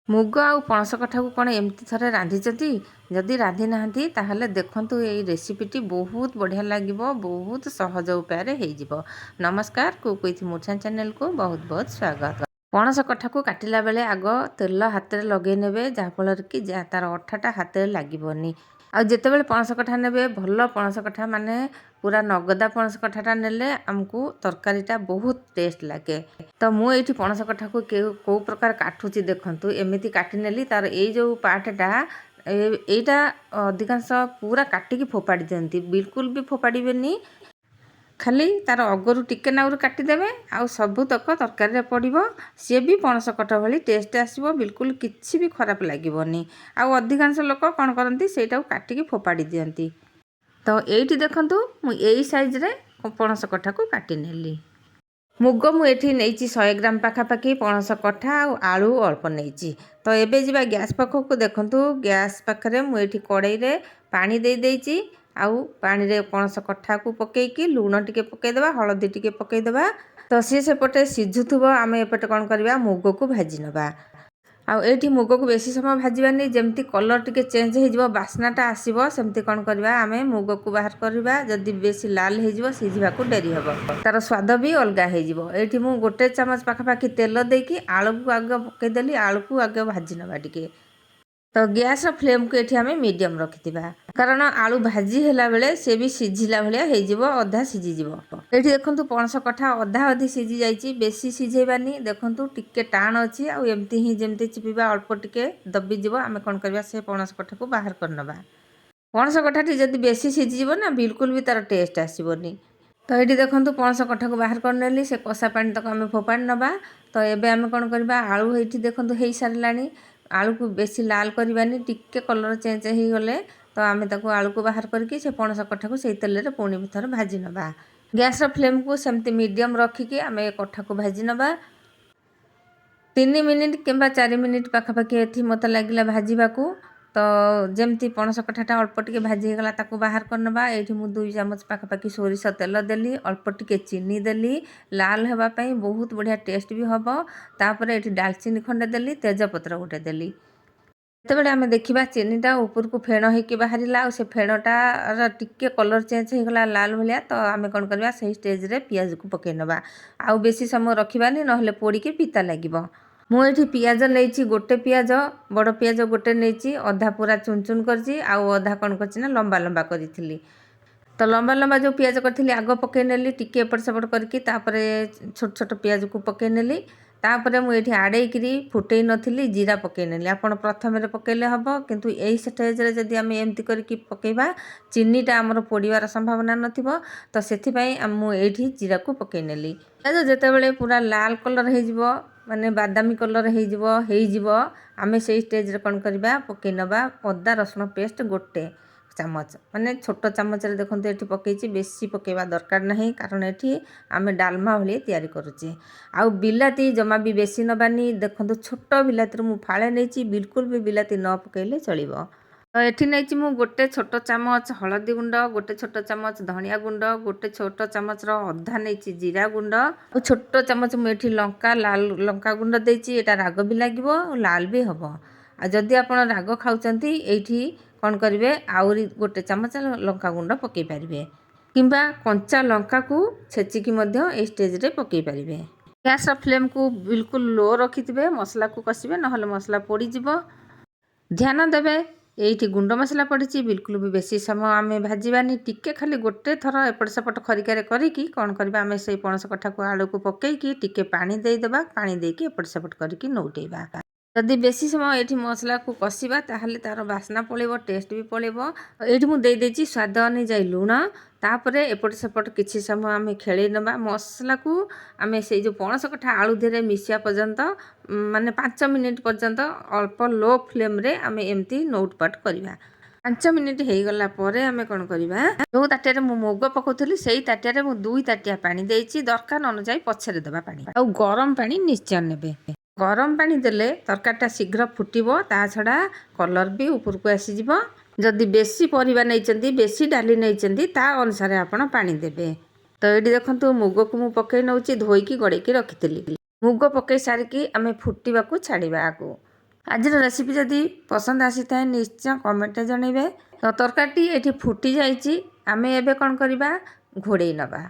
ମୁଗ ଆଉ ପଣସ କଠାକୁ କ'ଣ ଏମିତି ଥରେ ରାନ୍ଧିଛନ୍ତି? ଯଦି ରାନ୍ଧି ନାହାନ୍ତି ତାହେଲେ ଦେଖନ୍ତୁ, ଏଇ ରେସିପିଟି ବହୁତ ବଢ଼ିଆ ଲାଗିବ, ବହୁତ ସହଜ ଉପାୟରେ ହେଇଯିବ। ନମସ୍କାର, କୁକ୍ ୱିଥ୍ ମୁର୍ଛା ଚ୍ୟାନେଲକୁ ବହୁତ ବହୁତ ସ୍ୱାଗତ। ପଣସ କଠାକୁ କାଟିଲା ବେଳେ ଆଗ ତେଲ ହାତରେ ଲଗାଇ ନେବେ, ଯାହାଫଳରେ କି ତାର ଅଠାଟା ହାତରେ ଲାଗିବନି। ଆଉ ଯେତେବେଳେ ପଣସ କଠା ନେବେ, ଭଲ ପଣସ କଠା ମାନେ ପୁରା ନଗଦା ପଣସ କଠାଟା ନେଲେ ଆମକୁ ତରକାରୀଟା ବହୁତ ଟେଷ୍ଟ ଲାଗେ। ତ ମୁଁ ଏଇଠି ପଣସ କଠାକୁ କେଉଁ ପ୍ରକାର କାଟୁଛି ଦେଖନ୍ତୁ। ଏମିତି କାଟି ନେଲି, ତାର ଏଇ ଯେଉଁ ପାର୍ଟଟା ଏଇଟା ଅଧିକାଂଶ ପୁରା କାଟିକି ଫୋପାଡ଼ି ଦିଅନ୍ତି, ବିଲକୁଲ ବି ଫୋପାଡ଼ିବେନି। ଖାଲି ତାର ଅଗରୁ ଟିକେ ନାଉରୁ କାଟିଦେବେ, ଆଉ ସବୁତକ ତରକାରୀରେ ପଡ଼ିବ। ସିଏ ବି ପଣସ କଠା ଭଳି ଟେଷ୍ଟ ଆସିବ, ବିଲକୁଲ କିଛି ବି ଖରାପ ଲାଗିବନି। ଆଉ ଅଧିକାଂଶ ଲୋକ କ'ଣ କରନ୍ତି, ସେଇଟାକୁ କାଟିକି ଫୋପାଡ଼ି ଦିଅନ୍ତି। ତ ଏଇଠି ଦେଖନ୍ତୁ, ମୁଁ ଏଇ ସାଇଜରେ ପଣସ କଠାକୁ କାଟି ନେଲି। ମୁଗ ମୁଁ ଏଠି ନେଇଛି 100 ଗ୍ରାମ ପାଖାପାଖି, ପଣସ କଠା ଆଉ ଆଳୁ ଅଳ୍ପ ନେଇଛି। ତ ଏବେ ଯିବା ଗ୍ୟାସ୍ ପାଖକୁ। ଦେଖନ୍ତୁ, ଗ୍ୟାସ୍ ପାଖରେ ମୁଁ ଏଠି କଡ଼େଇରେ ପାଣି ଦେଇଛି। ଆଉ ପାଣିରେ ପଣସ କଠାକୁ ପକେଇକି ଲୁଣ ଟିକେ ପକେଇଦେବା, ହଳଦୀ ଟିକେ ପକେଇଦେବା। ତ ସିଏ ସେପଟେ ସିଝୁଥିବ, ଆମେ ଏପଟେ କ'ଣ କରିବା, ମୁଗକୁ ଭାଜି ନେବା। ଆଉ ଏଇଠି ମୁଗକୁ ବେଶୀ ସମୟ ଭାଜିବାନି, ଯେମିତି କଲର୍ ଟିକେ ଚେଞ୍ଜ ହେଇଯିବ, ବାସ୍ନାଟା ଆସିବ, ସେମିତି କ'ଣ କରିବା, ଆମେ ମୁଗକୁ ବାହାର କରିବା। ଯଦି ବେଶୀ ଲାଲ ହେଇଯିବ, ସିଝିବାକୁ ଡେରି ହେବ, ତାର ସ୍ୱାଦ ବି ଅଲଗା ହେଇଯିବ। ଏଇଠି ମୁଁ 1 ଚାମଚ ପାଖାପାଖି ତେଲ ଦେଇକି ଆଳୁକୁ ଆଗ ପକେଇଦେଲି। ଆଳୁକୁ ଆଗ ଭାଜି ନେବା ଟିକେ। ତ ଗ୍ୟାସ୍ର ଫ୍ଲେମ୍କୁ ଏଠି ଆମେ ମିଡ଼ିୟମ୍ ରଖିଥିବା, କାରଣ ଆଳୁ ଭାଜି ହେଲା ବେଳେ ସେ ବି ସିଝିଲା ଭଳିଆ ହେଇଯିବ, ଅଧା ସିଝିଯିବ। ଏଇଠି ଦେଖନ୍ତୁ, ପଣସ କଠା ଅଧା ଅଧି ସିଝି ଯାଇଛି, ବେଶୀ ସିଝେଇବାନି। ଦେଖନ୍ତୁ, ଟିକେ ଟାଣ ଅଛି, ଆଉ ଏମିତି ହିଁ ଯେମିତି ଚିପିବା ଅଳ୍ପ ଟିକେ ଦବିଯିବ। ଆମେ କ'ଣ କରିବା, ସେ ପଣସ କଠାକୁ ବାହାର କରିନେବା। ପଣସ କଠାଟି ଯଦି ବେଶୀ ସିଝିଯିବ ନା, ବିଲକୁଲ ବି ତାର ଟେଷ୍ଟ ଆସିବନି। ତ ଏଇଠି ଦେଖନ୍ତୁ, ପଣସ କଠାକୁ ବାହାର କରିନେଲି, ସେ କଷା ପାଣି ତକ ଆମେ ଫୋପାଡ଼ି ନେବା। ତ ଏବେ ଆମେ କ'ଣ କରିବା, ଆଳୁ ଏଇଠି ଦେଖନ୍ତୁ ହେଇସାରିଲାଣି। ଆଳୁକୁ ବେଶୀ ଲାଲ କରିବାନି, ଟିକେ କଲର୍ ଚେଞ୍ଜ ହେଇଗଲେ ତ ଆମେ ତାକୁ ଆଳୁକୁ ବାହାର କରିକି ସେ ପଣସ କଠାକୁ ସେଇ ତେଲରେ ପୁଣି ଥରେ ଭାଜି ନେବା। ଗ୍ୟାସ୍ର ଫ୍ଲେମ୍କୁ ସେମିତି ମିଡ଼ିୟମ୍ ରଖିକି ଆମେ କଠାକୁ ଭାଜି ନେବା। 3 ମିନିଟ୍ କିମ୍ବା 4 ମିନିଟ୍ ପାଖାପାଖି ଏଠି ମୋତେ ଲାଗିଲା ଭାଜିବାକୁ। ତ ଯେମିତି ପଣସ କଠାଟା ଅଳ୍ପ ଟିକେ ଭାଜି ହେଇଗଲା, ତାକୁ ବାହାର କରିନେବା। ଏଇଠି ମୁଁ 2 ଚାମଚ ପାଖାପାଖି ସୋରିଷ ତେଲ ଦେଲି, ଅଳ୍ପ ଟିକେ ଚିନି ଦେଲି, ଲାଲ ହେବା ପାଇଁ, ବହୁତ ବଢ଼ିଆ ଟେଷ୍ଟ ବି ହେବ। ତାପରେ ଏଠି ଡାଲଚିନି ଖଣ୍ଡେ ଦେଲି, ତେଜପତ୍ର ଗୋଟେ ଦେଲି। ଯେତେବେଳେ ଆମେ ଦେଖିବା ଚିନିଟା ଉପରକୁ ଫେଣ ହେଇକି ବାହାରିଲା, ଆଉ ସେ ଫେଣଟାର ଟିକେ କଲର୍ ଚେଞ୍ଜ ହେଇଗଲା ଲାଲ ଭଳିଆ, ତ ଆମେ କ'ଣ କରିବା, ସେଇ ଷ୍ଟେଜ୍ରେ ପିଆଜକୁ ପକାଇ ନେବା। ଆଉ ବେଶୀ ସମୟ ରଖିବାନି, ନହେଲେ ପୋଡ଼ିକି ପିତା ଲାଗିବ। ମୁଁ ଏଠି ପିଆଜ ନେଇଛି, ଗୋଟେ ପିଆଜ, ବଡ଼ ପିଆଜ ଗୋଟେ ନେଇଛି, ଅଧା ପୁରା ଚୁନ ଚୁନ କରିଛି, ଆଉ ଅଧା କ'ଣ କରିଛି ନା ଲମ୍ବା ଲମ୍ବା କରିଥିଲି। ତ ଲମ୍ବା ଲମ୍ବା ଯେଉଁ ପିଆଜ କରିଥିଲି ଆଗ ପକାଇ ନେଲି, ଟିକେ ଏପଟ ସେପଟ କରିକି, ତାପରେ ଛୋଟ ଛୋଟ ପିଆଜକୁ ପକାଇ ନେଲି। ତାପରେ ମୁଁ ଏଠି ଆଡ଼େଇକିରି ଫୁଟେଇ ନଥିଲି, ଜିରା ପକାଇ ନେଲି। ଆପଣ ପ୍ରଥମରେ ପକାଇଲେ ହେବ, କିନ୍ତୁ ଏଇ ଷ୍ଟେଜ୍ରେ ଯଦି ଆମେ ଏମିତି କରିକି ପକାଇବା, ଚିନିଟା ଆମର ପୋଡ଼ିବାର ସମ୍ଭାବନା ନଥିବ। ତ ସେଥିପାଇଁ ମୁଁ ଏଇଠି ଜିରାକୁ ପକାଇ ନେଲି। ପିଆଜ ଯେତେବେଳେ ପୁରା ଲାଲ କଲର୍ ହେଇଯିବ, ମାନେ ବାଦାମୀ କଲର୍ ହେଇଯିବ, ଆମେ ସେଇ ଷ୍ଟେଜ୍ରେ କ'ଣ କରିବା, ପକାଇ ନେବା ଅଦା ରସୁଣ ପେଷ୍ଟ 1 ଚାମଚ, ମାନେ ଛୋଟ ଚାମଚରେ ଦେଖନ୍ତୁ ଏଠି ପକାଇଛି, ବେଶୀ ପକାଇବା ଦରକାର ନାହିଁ, କାରଣ ଏଠି ଆମେ ଡାଲମା ଭଳି ତିଆରି କରୁଛେ। ଆଉ ବିଲାତି ଜମା ବି ବେଶୀ ନେବାନି। ଦେଖନ୍ତୁ, ଛୋଟ ବିଲାତିରୁ ମୁଁ ଫାଳେ ନେଇଛି, ବିଲକୁଲ ବି ବିଲାତି ନ ପକାଇଲେ ଚଳିବ। ତ ଏଠି ନେଇଛି ମୁଁ 1 ଛୋଟ ଚାମଚ ହଳଦୀ ଗୁଣ୍ଡ, 1 ଛୋଟ ଚାମଚ ଧନିଆ ଗୁଣ୍ଡ, 1 ଛୋଟ ଚାମଚର ଅଧା ନେଇଛି ଜିରା ଗୁଣ୍ଡ, ଆଉ ଛୋଟ ଚାମଚ ମୁଁ ଏଠି ଲାଲ ଲଙ୍କା ଗୁଣ୍ଡ ଦେଇଛି। ଏଇଟା ରାଗ ବି ଲାଗିବ, ଆଉ ଲାଲ ବି ହେବ। ଆଉ ଯଦି ଆପଣ ରାଗ ଖାଉଛନ୍ତି, ଏଇଠି କ'ଣ କରିବେ, ଆହୁରି 1 ଚାମଚ ଲଙ୍କା ଗୁଣ୍ଡ ପକାଇ ପାରିବେ, କିମ୍ବା କଞ୍ଚା ଲଙ୍କାକୁ ଛେଚିକି ମଧ୍ୟ ଏଇ ଷ୍ଟେଜ୍ରେ ପକାଇ ପାରିବେ। ଗ୍ୟାସ୍ର ଫ୍ଲେମ୍କୁ ବିଲକୁଲ ଲୋ ରଖିଥିବେ, ମସଲାକୁ କଷିବେ, ନହେଲେ ମସଲା ପୋଡ଼ିଯିବ। ଧ୍ୟାନ ଦେବେ, ଏଇଠି ଗୁଣ୍ଡ ମସଲା ପଡ଼ିଛି, ବିଲକୁଲ ବି ବେଶୀ ସମୟ ଆମେ ଭାଜିବାନି। ଟିକେ ଖାଲି 1 ଥର ଏପଟ ସେପଟ ଖରିକାରେ କରିକି କ'ଣ କରିବା, ଆମେ ସେଇ ପଣସ କଠାକୁ ଆଳୁକୁ ପକାଇକି ଟିକେ ପାଣି ଦେଇଦେବା। ପାଣି ଦେଇକି ଏପଟ ସେପଟ କରିକି ନଉଟେଇବା। ଯଦି ବେଶୀ ସମୟ ଏଇଠି ମସଲାକୁ କଷିବା, ତାହେଲେ ତାର ବାସ୍ନା ପଳେଇବ, ଟେଷ୍ଟ ବି ପଳେଇବ। ଏଇଠି ମୁଁ ଦେଇଦେଇଛି ସ୍ୱାଦ ଅନୁଯାୟୀ ଲୁଣ। ତାପରେ ଏପଟ ସେପଟ କିଛି ସମୟ ଆମେ ଖେଳେଇ ନେବା। ମସଲାକୁ ଆମେ ସେଇ ଯେଉଁ ପଣସ କଠା ଆଳୁ ଦେହରେ ମିଶିବା ପର୍ଯ୍ୟନ୍ତ, ମାନେ 5 ମିନିଟ୍ ପର୍ଯ୍ୟନ୍ତ ଅଳ୍ପ ଲୋ ଫ୍ଲେମ୍ରେ ଆମେ ଏମିତି ନୋଟପାଟ କରିବା। 5 ମିନିଟ୍ ହେଇଗଲା ପରେ ଆମେ କ'ଣ କରିବା, ଯେଉଁ ତାଟିଆରେ ମୁଁ ମୁଗ ପକାଉଥିଲି, ସେଇ ତାଟିଆରେ ମୁଁ 2 ତାଟିଆ ପାଣି ଦେଇଛି। ଦରକାର ଅନୁଯାୟୀ ପଛରେ ଦେବା ପାଣି, ଆଉ ଗରମ ପାଣି ନିଶ୍ଚୟ ନେବେ। ଗରମ ପାଣି ଦେଲେ ତରକାରୀଟା ଶୀଘ୍ର ଫୁଟିବ, ତା ଛଡ଼ା କଲର୍ ବି ଉପରକୁ ଆସିଯିବ। ଯଦି ବେଶୀ ପରିବା ନେଇଛନ୍ତି, ବେଶୀ ଡାଲି ନେଇଛନ୍ତି, ତା ଅନୁସାରେ ଆପଣ ପାଣି ଦେବେ। ତ ଏଇଠି ଦେଖନ୍ତୁ, ମୁଗକୁ ମୁଁ ପକାଇ ନେଉଛି, ଧୋଇକି ଗଡ଼େଇକି ରଖିଥିଲି। ମୁଗ ପକାଇ ସାରିକି ଆମେ ଫୁଟିବାକୁ ଛାଡ଼ିବା। ଆଗକୁ आज रेसिपी जदि पसंद आसी थाए निश्चय कमेंट जनइबे। तो तरकारी ये फुटी जाइए आम एवं कौन करवा घोड़े नवा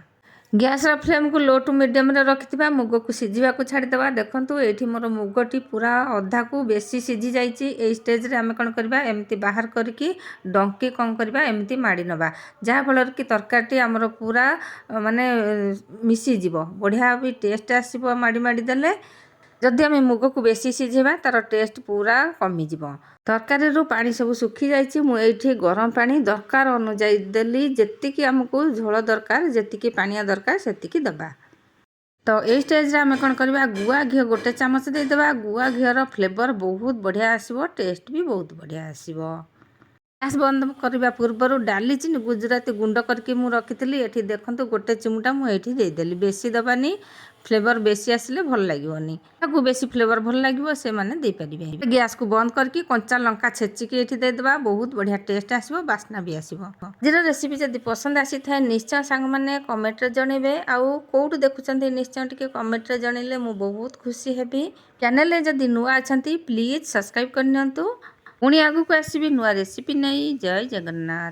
गैस फ्लेम को लो टू मीडियम रखिथिबा मुग को सीझा को छाड़ीदेवा। देखो ये मोर मुगटी पूरा अधा को बेसी सीझी जाइए। स्टेज रे आम कौन करवा एमती बाहर करके डंकी कौन करवा एमती माड़ी नवा जहाँफल कि तरकारी आमर पूरा माने मिसीज बढ़िया भी टेस्ट आसो माड़ी माड़ी देले। जदि आम मुग को बेसी सीझेबा तार टेस्ट पूरा कमिज तरकारी पानी सब सुखी जाइए। मुझे गरम पानी दरकार अनुजाई देली जेतिकी आमको झोल दरकार जेतिकी पानिया दरकार सेतिकी दबा। तो ये स्टेज आम कौन करवा गुआ घी गोटे चामच देदेबा। गुआ घीर फ्लेवर बहुत बढ़िया आसो टेस्ट भी बहुत बढ़िया आसो। गैस बंद करने पूर्वर डालीचीनी गुजराती गुंड करके मुझे रखी ये देखो गोटे चिमुटा मुझे देदेली बेसी दबानी फ्लेवर बेसी आसिले भल लगे बेसी फ्लेवर भल लगे से मैंने देपारे। गैस को बंद करके कंचा लंका छेचिकी ये देदेबा बहुत बढ़िया टेस्ट आसो बास्ना भी आसो। आज रेसिपी जब पसंद आसी थाए निश्चय सांग मैंने कमेंट जनइबे। आउ कौटू देखुं निश्चय टी कमेंट जनइले मु बहुत खुशी हेबी। चैनल जदि नुआ अच्छा प्लीज सब्सक्राइब करनी पुणी आगू आसबि नुआ रेसिपी नहीं। जय जगन्नाथ।